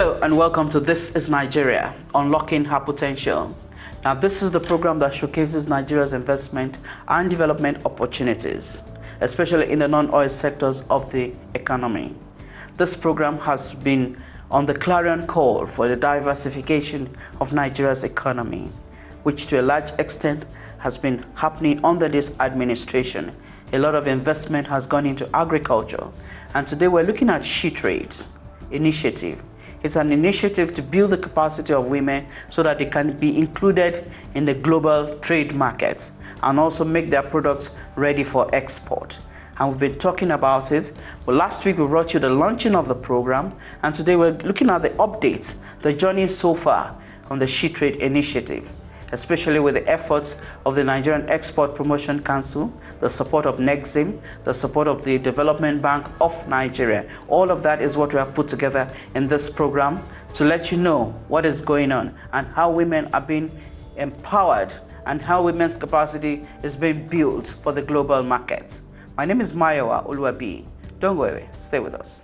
Hello and welcome to This is Nigeria, Unlocking Her Potential. Now this is the program that showcases Nigeria's investment and development opportunities, especially in the non-oil sectors of the economy. This program has been on the clarion call for the diversification of Nigeria's economy, which to a large extent has been happening under this administration. A lot of investment has gone into agriculture, and today we're looking at Shetrades initiative. It's an initiative to build the capacity of women so that they can be included in the global trade market and also make their products ready for export. And we've been talking about it. Well, last week we brought you the launching of the program, and today we're looking at the updates, the journey so far on the Shetrades initiative, especially with the efforts of the Nigerian Export Promotion Council, the support of NEXIM, the support of the Development Bank of Nigeria. All of that is what we have put together in this program to let you know what is going on and how women are being empowered and how women's capacity is being built for the global markets. My name is Mayowa Uluwabi. Don't go away, stay with us.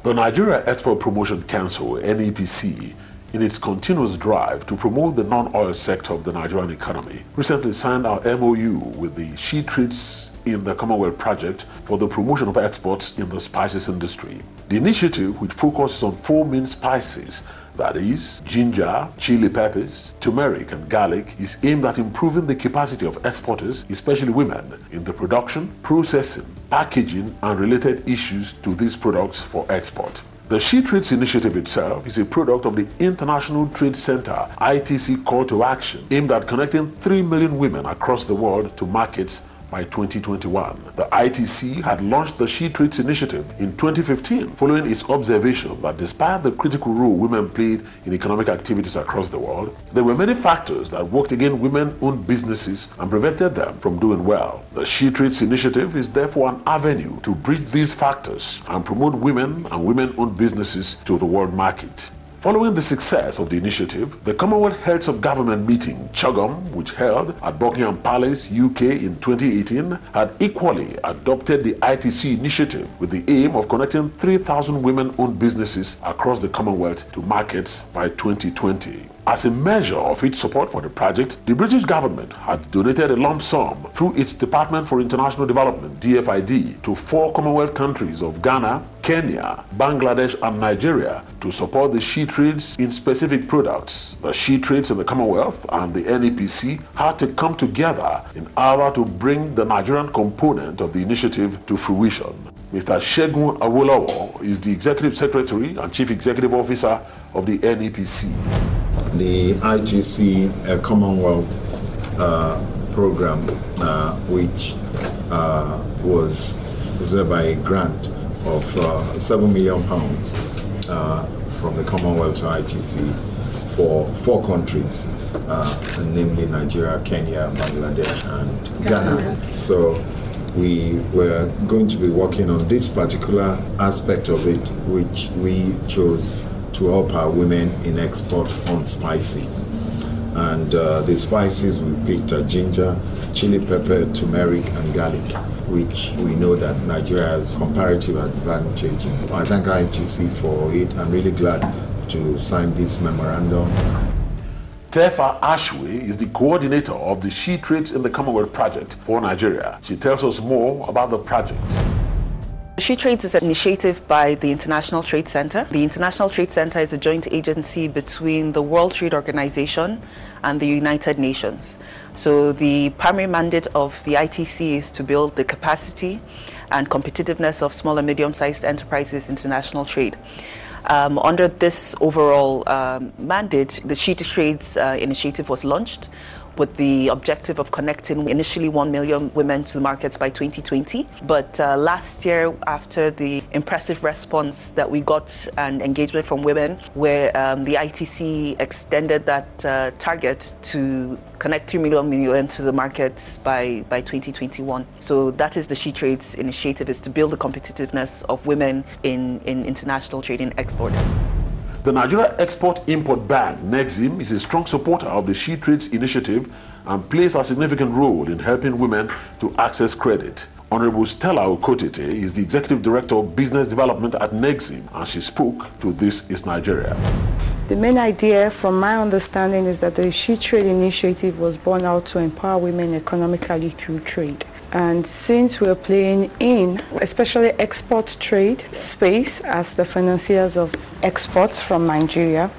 The Nigeria Export Promotion Council, NEPC, in its continuous drive to promote the non-oil sector of the Nigerian economy, recently signed our MOU with the Shetrades in the Commonwealth project for the promotion of exports in the spices industry. The initiative, which focuses on 4 main spices, that is, ginger, chili peppers, turmeric, and garlic, is aimed at improving the capacity of exporters, especially women, in the production, processing, packaging, and related issues to these products for export. The Shetrades initiative itself is a product of the International Trade Center ITC call to action, aimed at connecting 3 million women across the world to markets by 2021. The ITC had launched the Shetrades initiative in 2015 following its observation that despite the critical role women played in economic activities across the world, there were many factors that worked against women-owned businesses and prevented them from doing well. The Shetrades initiative is therefore an avenue to bridge these factors and promote women and women-owned businesses to the world market. Following the success of the initiative, the Commonwealth Heads of Government meeting, CHOGM, which held at Buckingham Palace, UK in 2018, had equally adopted the ITC initiative with the aim of connecting 3,000 women-owned businesses across the Commonwealth to markets by 2020. As a measure of its support for the project, the British government had donated a lump sum through its Department for International Development, DFID, to 4 Commonwealth countries of Ghana, Kenya, Bangladesh, and Nigeria to support the Shetrades in specific products. The Shetrades in the Commonwealth and the NEPC had to come together in order to bring the Nigerian component of the initiative to fruition. Mr. Shegun Awolowo is the Executive Secretary and Chief Executive Officer of the NEPC. The ITC Commonwealth program, which was reserved by a grant of £7 million from the Commonwealth to ITC for 4 countries, namely Nigeria, Kenya, Bangladesh, and Ghana. So we were going to be working on this particular aspect of it, which we chose to help our women in export on spices. And the spices we picked are ginger, chili pepper, turmeric, and garlic, which we know that Nigeria has comparative advantage in. I thank ITC for it. I'm really glad to sign this memorandum. Tefa Ashwe is the coordinator of the Shetrades in the Commonwealth project for Nigeria. She tells us more about the project. Shetrades is an initiative by the International Trade Center. The International Trade Center is a joint agency between the World Trade Organization and the United Nations. So the primary mandate of the ITC is to build the capacity and competitiveness of small and medium-sized enterprises international trade. Under this overall mandate, the Shetrades initiative was launched with the objective of connecting initially 1 million women to the markets by 2020. But last year, after the impressive response that we got and engagement from women, where the ITC extended that target to connect 3 million women to the markets by 2021. So that is the Shetrades initiative, is to build the competitiveness of women in international trade and export. The Nigeria Export-Import Bank, NEXIM, is a strong supporter of the Shetrades initiative and plays a significant role in helping women to access credit. Honorable Stella Okotete is the Executive Director of Business Development at NEXIM, and she spoke to This Is Nigeria. The main idea, from my understanding, is that the Shetrades initiative was born out to empower women economically through trade. And since we're playing in, especially export trade space as the financiers of exports from Nigeria,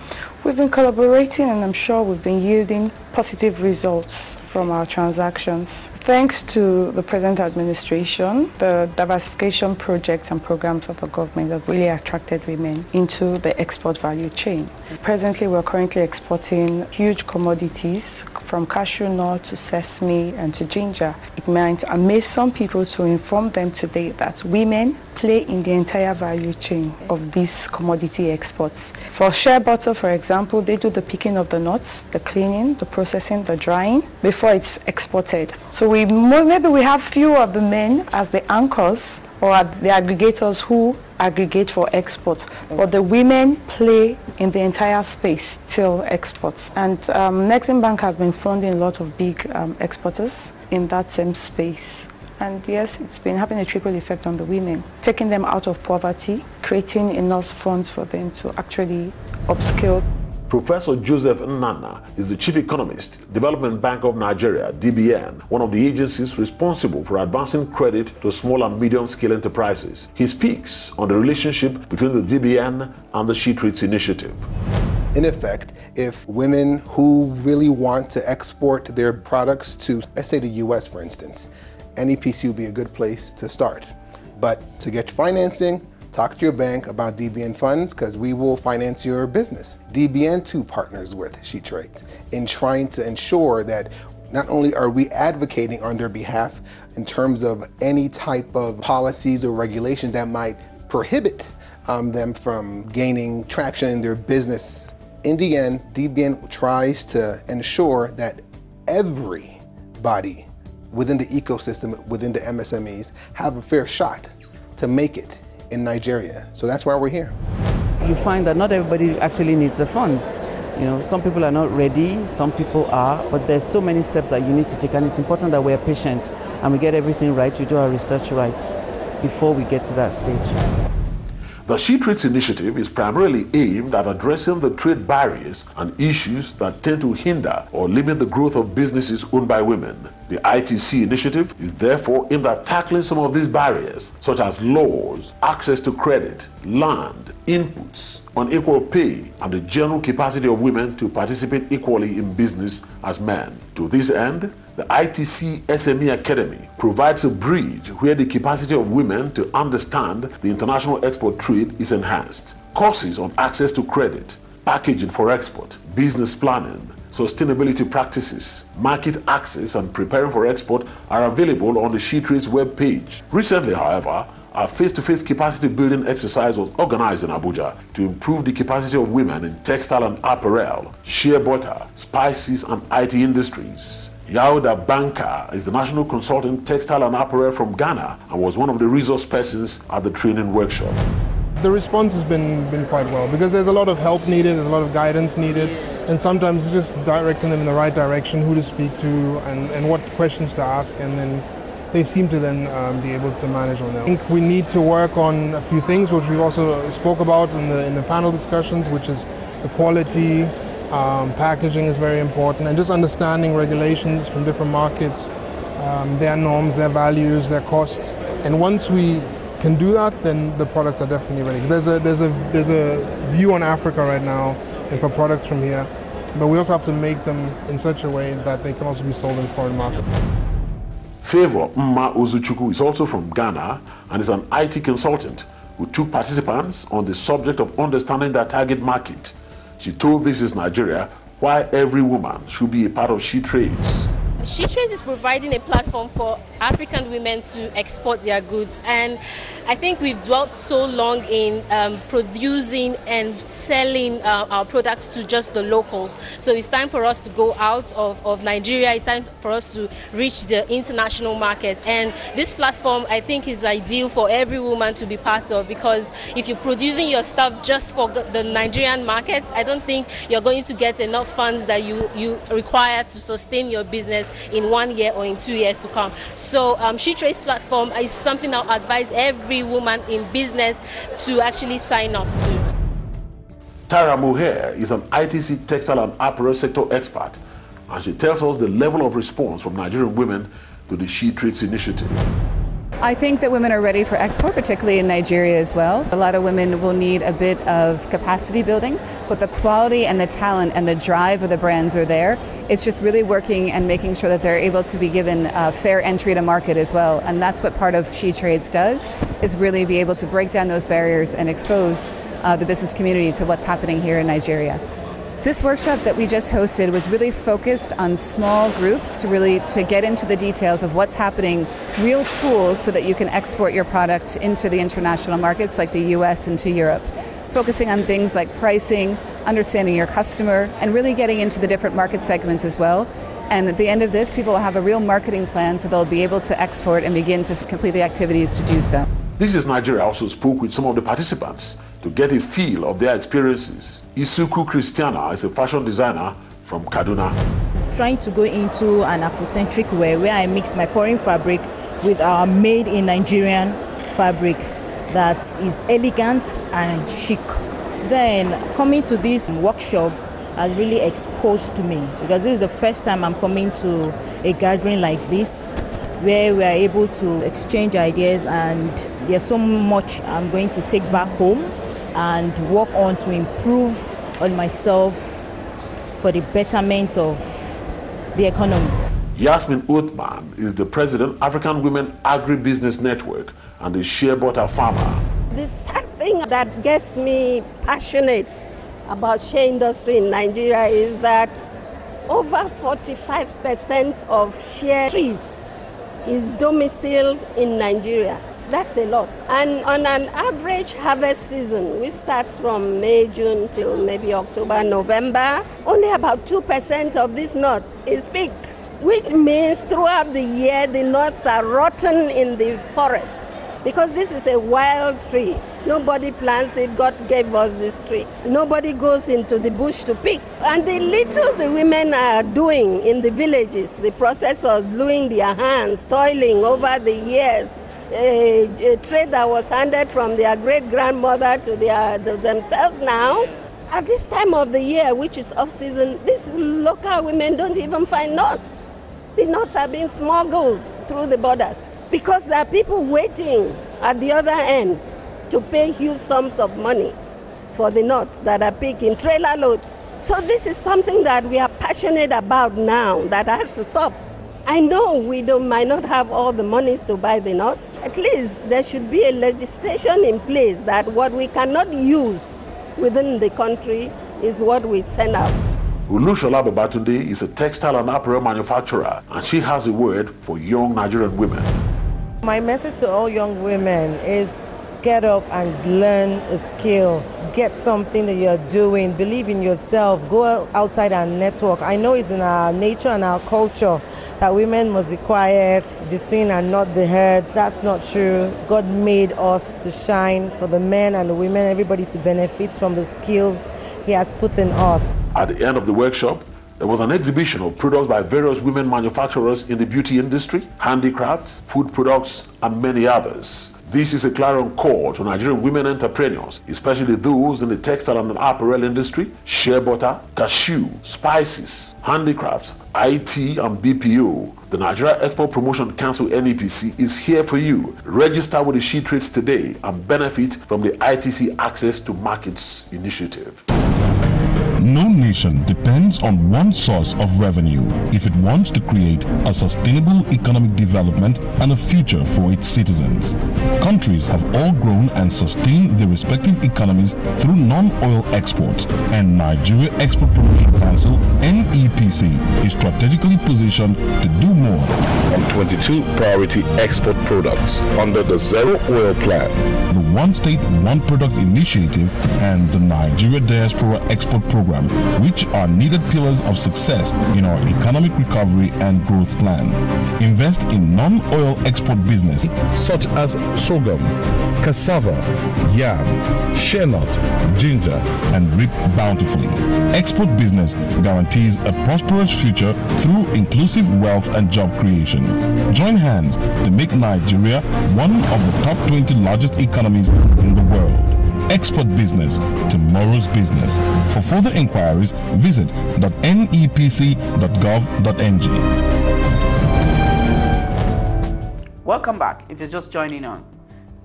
we've been collaborating, and I'm sure we've been yielding positive results from our transactions. Thanks to the present administration, the diversification projects and programs of the government have really attracted women into the export value chain. Presently, we're currently exporting huge commodities from cashew nut to sesame and to ginger. It might amaze some people to inform them today that women play in the entire value chain of these commodity exports. For shea butter, for example, they do the picking of the nuts, the cleaning, the processing, the drying before it's exported. So maybe we have few of the men as the anchors or the aggregators who aggregate for export, but the women play in the entire space till exports. And NEXIM Bank has been funding a lot of big exporters in that same space. And yes, it's been having a trickle effect on the women, taking them out of poverty, creating enough funds for them to actually upskill. Professor Joseph Nnana is the Chief Economist, Development Bank of Nigeria, DBN, one of the agencies responsible for advancing credit to small and medium-scale enterprises. He speaks on the relationship between the DBN and the Shetrades initiative. In effect, if women who really want to export their products to, let's say the US for instance, NEPC would be a good place to start. But to get financing, talk to your bank about DBN funds because we will finance your business. DBN too partners with Shetrades in trying to ensure that not only are we advocating on their behalf in terms of any type of policies or regulations that might prohibit them from gaining traction in their business. In the end, DBN tries to ensure that everybody within the ecosystem, within the MSMEs, have a fair shot to make it in Nigeria. So that's why we're here. You find that not everybody actually needs the funds. You know, some people are not ready, some people are, but there's so many steps that you need to take, and it's important that we're patient and we get everything right, we do our research right before we get to that stage. The Shetrades initiative is primarily aimed at addressing the trade barriers and issues that tend to hinder or limit the growth of businesses owned by women. The ITC initiative is therefore aimed at tackling some of these barriers, such as laws, access to credit, land, inputs, unequal pay, and the general capacity of women to participate equally in business as men. To this end, the ITC SME Academy provides a bridge where the capacity of women to understand the international export trade is enhanced. Courses on access to credit, packaging for export, business planning, sustainability practices, market access, and preparing for export are available on the Shetrades webpage. Recently, however, a face-to-face capacity building exercise was organized in Abuja to improve the capacity of women in textile and apparel, shea butter, spices, and IT industries. Yauda Banka is the national consultant textile and apparel from Ghana and was one of the resource persons at the training workshop. The response has been quite well because there's a lot of help needed, there's a lot of guidance needed, and sometimes it's just directing them in the right direction, who to speak to and what questions to ask, and then they seem to then be able to manage on their own. I think we need to work on a few things which we've also spoke about in the panel discussions, which is the quality, packaging is very important, and just understanding regulations from different markets, their norms, their values, their costs. And once we can do that, then the products are definitely ready. There's a view on Africa right now and for products from here, but we also have to make them in such a way that they can also be sold in foreign markets. Favor Mma Ozuchukwu is also from Ghana and is an IT consultant who took participants on the subject of understanding their target market. She told This Is Nigeria why every woman should be a part of Shetrades. Shetrades is providing a platform for African women to export their goods, and I think we've dwelt so long in producing and selling our products to just the locals. So it's time for us to go out of Nigeria. It's time for us to reach the international market, and this platform I think is ideal for every woman to be part of, because if you're producing your stuff just for the Nigerian market, I don't think you're going to get enough funds that you require to sustain your business in 1 year or in 2 years to come. So Shetrades platform is something I'll advise every woman in business to actually sign up to. Tara Moher is an ITC textile and apparel sector expert, and she tells us the level of response from Nigerian women to the Shetrades initiative. I think that women are ready for export, particularly in Nigeria as well. A lot of women will need a bit of capacity building, but the quality and the talent and the drive of the brands are there. It's just really working and making sure that they're able to be given fair entry to market as well. And that's what part of Shetrades does, is really be able to break down those barriers and expose the business community to what's happening here in Nigeria. This workshop that we just hosted was really focused on small groups to get into the details of what's happening, real tools so that you can export your product into the international markets like the US and to Europe. Focusing on things like pricing, understanding your customer, and really getting into the different market segments as well. And at the end of this, people will have a real marketing plan, so they'll be able to export and begin to complete the activities to do so. This is Nigeria also spoke with some of the participants to get a feel of their experiences. Isuku Christiana is a fashion designer from Kaduna. Trying to go into an Afrocentric way where I mix my foreign fabric with our made in Nigerian fabric that is elegant and chic. Then coming to this workshop has really exposed me, because this is the first time I'm coming to a gathering like this where we are able to exchange ideas, and there's so much I'm going to take back home and work on to improve on myself for the betterment of the economy. Yasmin Uthman is the president, African Women Agribusiness Network, and a shea butter farmer. The sad thing that gets me passionate about shea industry in Nigeria is that over 45% of shea trees is domiciled in Nigeria. That's a lot. And on an average harvest season, which starts from May, June till maybe October, November, only about 2% of this nut is picked, which means throughout the year the nuts are rotten in the forest. Because this is a wild tree. Nobody plants it, God gave us this tree. Nobody goes into the bush to pick. And the little the women are doing in the villages, the processors gluing their hands, toiling over the years, a trade that was handed from their great-grandmother to themselves now. At this time of the year, which is off-season, these local women don't even find nuts. The nuts are being smuggled through the borders because there are people waiting at the other end to pay huge sums of money for the nuts that are picked in trailer loads. So this is something that we are passionate about now that has to stop. I know we might not have all the monies to buy the nuts. At least there should be a legislation in place that what we cannot use within the country is what we send out. Ulushola Babatunde is a textile and apparel manufacturer, and she has a word for young Nigerian women. My message to all young women is get up and learn a skill. Get something that you're doing. Believe in yourself. Go outside and network. I know it's in our nature and our culture that women must be quiet, be seen and not be heard. That's not true. God made us to shine for the men and the women, everybody to benefit from the skills He has put in us. At the end of the workshop, there was an exhibition of products by various women manufacturers in the beauty industry, handicrafts, food products, and many others. This is a clarion call to Nigerian women entrepreneurs, especially those in the textile and apparel industry, shea butter, cashew, spices, handicrafts, IT, and BPO. The Nigeria Export Promotion Council NEPC is here for you. Register with the Shetrades today and benefit from the ITC Access to Markets initiative. No nation depends on one source of revenue if it wants to create a sustainable economic development and a future for its citizens. Countries have all grown and sustained their respective economies through non-oil exports, and Nigeria Export Promotion Council (NEPC) is strategically positioned to do more on 22 priority export products under the Zero Oil Plan, the One State, One Product initiative, and the Nigeria Diaspora Export Program, which are needed pillars of success in our economic recovery and growth plan. Invest in non-oil export business such as sorghum, cassava, yam, shea nut, ginger, and reap bountifully. Export business guarantees a prosperous future through inclusive wealth and job creation. Join hands to make Nigeria one of the top 20 largest economies in the world. Export business, tomorrow's business. For further inquiries, visit .nepc.gov.ng. Welcome back. If you're just joining on,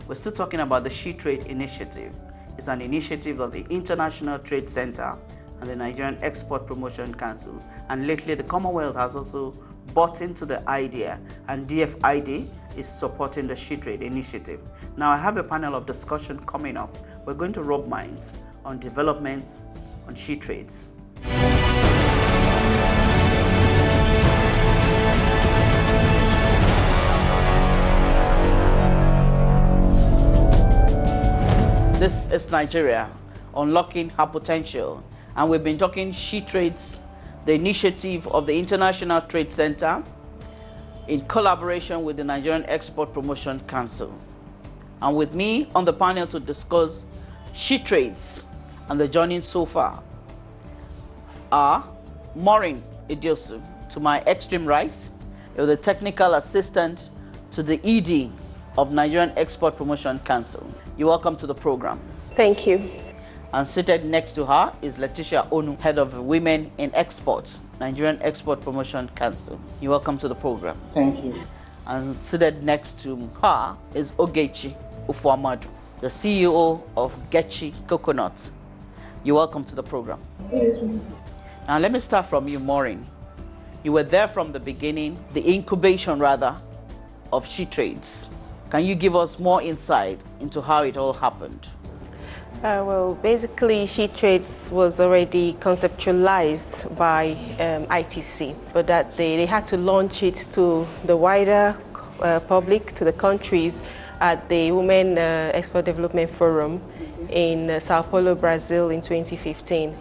we're still talking about the Shetrades initiative. It's an initiative of the International Trade Center and the Nigerian Export Promotion Council. And lately, the Commonwealth has also bought into the idea, and DFID is supporting the Shetrades initiative. Now, I have a panel of discussion coming up. We're going to rub minds on developments on Shetrades. This is Nigeria, unlocking her potential. And we've been talking Shetrades, the initiative of the International Trade Center in collaboration with the Nigerian Export Promotion Council. And with me on the panel to discuss Shetrades and the journey so far are Maureen Idiosu, to my extreme right, the technical assistant to the ED of Nigerian Export Promotion Council. You're welcome to the program. Thank you. And seated next to her is Letitia Onu, head of Women in Export, Nigerian Export Promotion Council. You're welcome to the program. Thank you. And seated next to her is Ogechi Ufuamadu, the CEO of Gechi Coconut. You're welcome to the program. Thank you. Now let me start from you, Maureen. You were there from the beginning, the incubation rather, of Shetrades. Can you give us more insight into how it all happened? Well, basically, Shetrades was already conceptualized by ITC, but that they had to launch it to the wider public, to the countries, at the Women Export Development Forum in Sao Paulo, Brazil in 2015.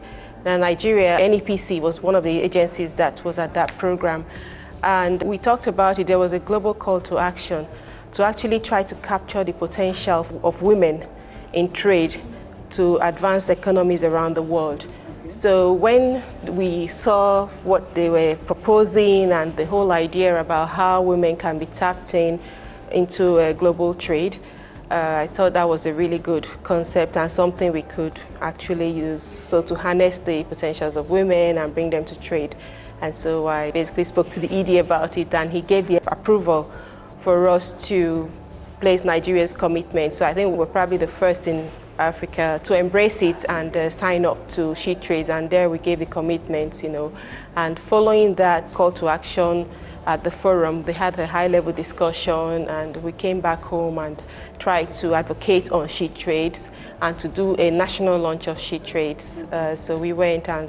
Now, Nigeria, NEPC was one of the agencies that was at that program. And we talked about it. There was a global call to action to actually try to capture the potential of women in trade to advance economies around the world. So when we saw what they were proposing and the whole idea about how women can be tapped into global trade, I thought that was a really good concept and something we could actually use so to harness the potentials of women and bring them to trade. And so I basically spoke to the ED about it, and he gave the approval for us to place Nigeria's commitment. So I think we're probably the first in Africa to embrace it and sign up to Shetrades, and there we gave the commitment, And following that call to action at the forum, they had a high-level discussion, and we came back home and tried to advocate on Shetrades and to do a national launch of Shetrades. So we went and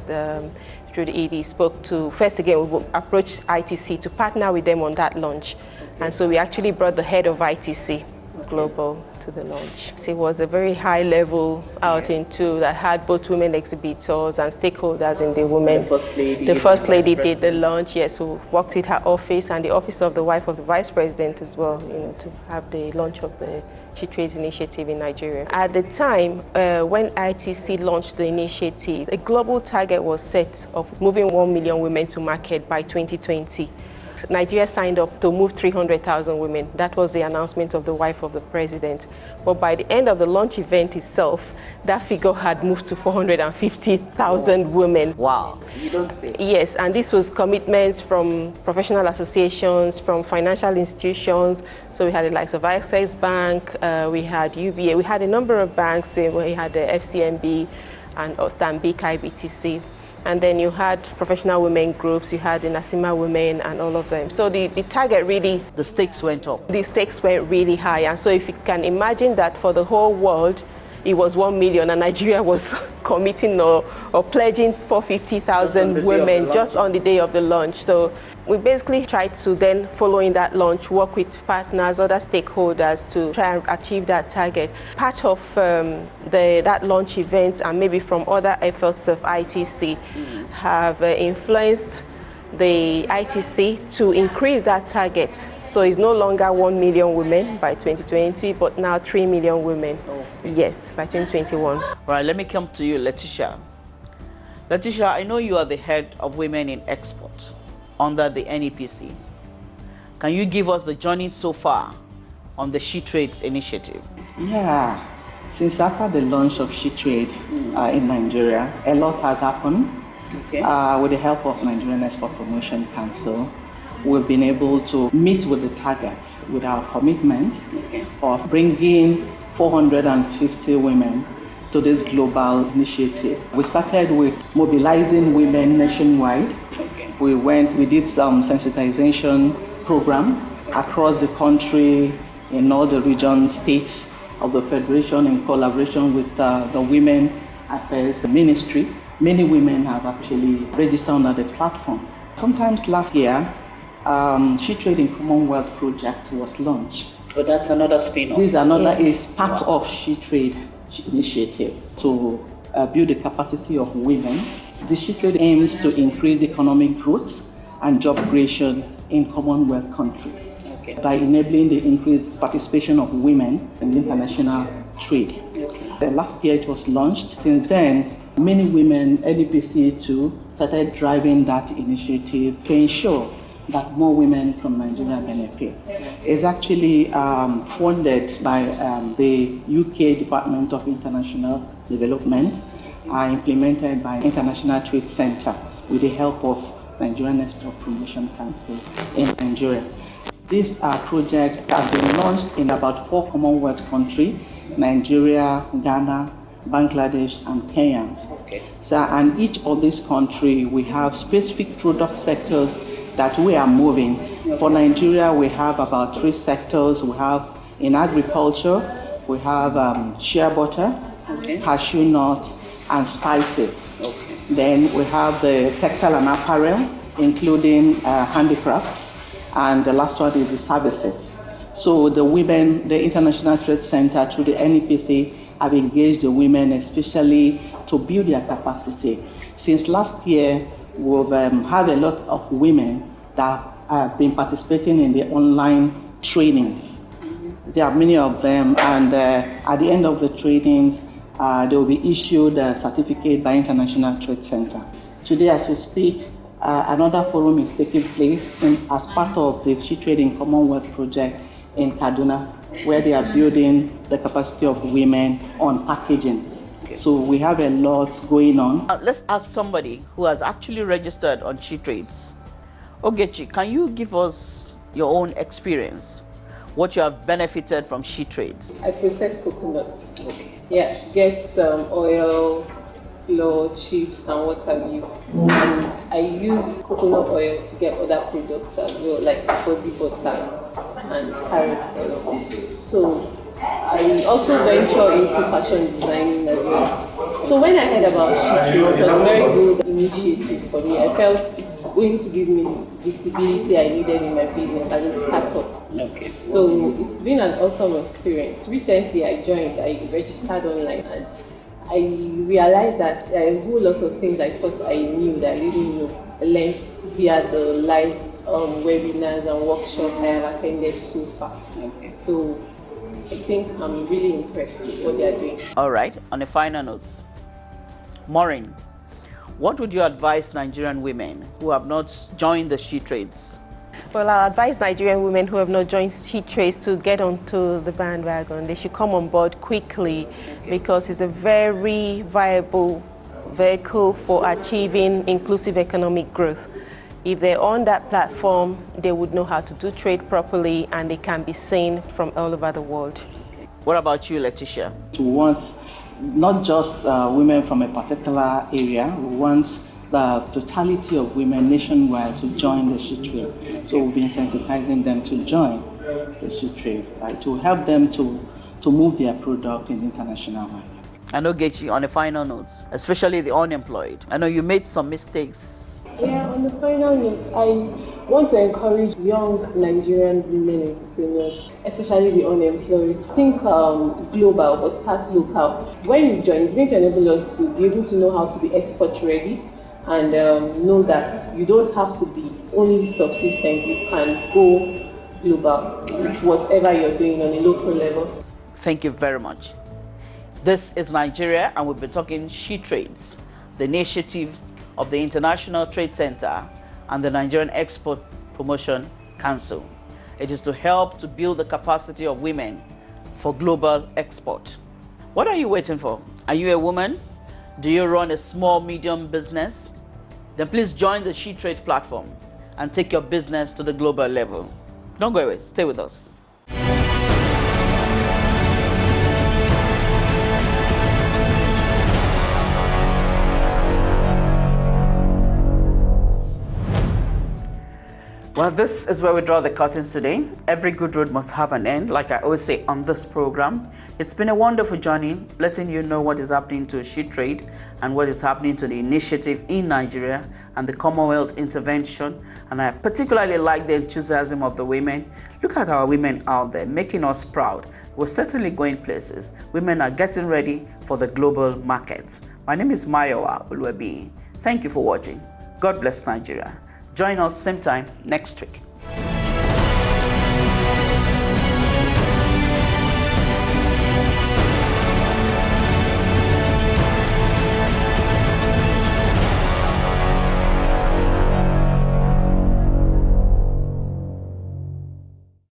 through the ED spoke to, first again, we approached ITC to partner with them on that launch. And so we actually brought the head of ITC Global to the launch. It was a very high-level outing too that had both women exhibitors and stakeholders in the women. The First Lady did the launch, yes, who worked with her office and the office of the wife of the Vice President as well, to have the launch of the Shetrades initiative in Nigeria. At the time, when ITC launched the initiative, a global target was set of moving 1 million women to market by 2020. Nigeria signed up to move 300,000 women. That was the announcement of the wife of the president. But by the end of the launch event itself, that figure had moved to 450,000 women. Wow, you don't say. Yes, and this was commitments from professional associations, from financial institutions. So we had the likes of Access Bank, we had UBA, we had a number of banks, we had the FCMB and Stanbic IBTC. and then you had professional women groups, you had the Nasima women and all of them. So the target really... The stakes went up. The stakes went really high. And so if you can imagine that for the whole world, it was 1 million, and Nigeria was committing or pledging 450,000 women just on the day of the launch. So we basically tried to then, following that launch, work with partners, other stakeholders to try and achieve that target. Part of that launch event and maybe from other efforts of ITC have influenced the ITC to increase that target. So it's no longer 1 million women by 2020, but now 3 million women. Yes, by 2021. All right, let me come to you, Letitia. Letitia, I know you are the head of Women in Export under the NEPC. Can you give us the journey so far on the Shetrades initiative? Yeah, since after the launch of Shetrade in Nigeria, a lot has happened. Okay. With the help of Nigerian Export Promotion Council, we've been able to meet with the targets with our commitments of bringing 450 women to this global initiative. We started with mobilizing women nationwide. We did some sensitization programs across the country in all the regions, states of the Federation in collaboration with the Women Affairs Ministry. Many women have actually registered under the platform. Sometimes last year, Shetrades in Commonwealth project was launched. But that's another spin-off. This is part of Shetrades initiative to build the capacity of women. The Shetrades aims to increase economic growth and job creation in Commonwealth countries by enabling the increased participation of women in international trade. Last year it was launched. Since then, many women, NEPC too, started driving that initiative to ensure that more women from Nigeria benefit. It's actually funded by the UK Department of International Development, implemented by International Trade Center with the help of Nigerian Export Promotion Council in Nigeria. This project has been launched in about 4 Commonwealth countries: Nigeria, Ghana, Bangladesh, and Kenya. So, and each of these countries, we have specific product sectors that we are moving. For Nigeria, we have about 3 sectors. We have in agriculture, we have shea butter, cashew nuts, and spices. Then we have the textile and apparel, including handicrafts, and the last one is the services. So the women, the International Trade Center through the NEPC have engaged the women especially to build their capacity. Since last year, we've had a lot of women that have been participating in the online trainings. There are many of them, and at the end of the trainings, they will be issued a certificate by International Trade Center. Today, as we speak, another forum is taking place as part of the Shetrades in Commonwealth project in Kaduna, where they are building the capacity of women on packaging. So we have a lot going on. Let's ask somebody who has actually registered on Shetrades. Ogechi, can you give us your own experience, what you have benefited from Shetrades? I process coconuts. Yeah, to get oil, flour, chips, and what have you. And I use coconut oil to get other products as well, like body butter and carrot oil. So I also venture into fashion designing as well. So when I heard about Shetrades, it was a very good initiative for me. I felt it's going to give me the visibility I needed in my business as a startup. So it's been an awesome experience. Recently I joined, I registered online, and I realized that there are a whole lot of things I thought I knew that I didn't know. I learned via the live webinars and workshops I have attended so far. So I think I'm really impressed with what they are doing. All right, on a final note, Maureen, what would you advise Nigerian women who have not joined the Shetrades? Well, I advise Nigerian women who have not joined Shetrades to get onto the bandwagon. They should come on board quickly because it's a very viable vehicle for achieving inclusive economic growth. If they're on that platform, they would know how to do trade properly, and they can be seen from all over the world. What about you, Letitia? We want not just women from a particular area, we want the totality of women nationwide to join the Shetrades. So we've been sensitizing them to join the Shetrades, right, to help them to move their product in international markets. I know, Gechi, on a final note, especially the unemployed, I know you made some mistakes. Yeah, on the final note, I want to encourage young Nigerian women entrepreneurs, especially the unemployed. Think global, but start local. When you join, it's going to enable us to be able to know how to be export ready and know that you don't have to be only subsistent. You can go global with whatever you're doing on a local level. Thank you very much. This is Nigeria, and we'll be talking Shetrades, the initiative of the International Trade Center and the Nigerian Export Promotion Council. It is to help to build the capacity of women for global export. What are you waiting for? Are you a woman? Do you run a small, medium business? Then please join the Shetrades platform and take your business to the global level. Don't go away, stay with us. Well, this is where we draw the curtains today. Every good road must have an end, like I always say on this program. It's been a wonderful journey, letting you know what is happening to Shetrades and what is happening to the initiative in Nigeria and the Commonwealth intervention. And I particularly like the enthusiasm of the women. Look at our women out there, making us proud. We're certainly going places. Women are getting ready for the global markets. My name is Mayowa Uluebi. Thank you for watching. God bless Nigeria. Join us same time next week.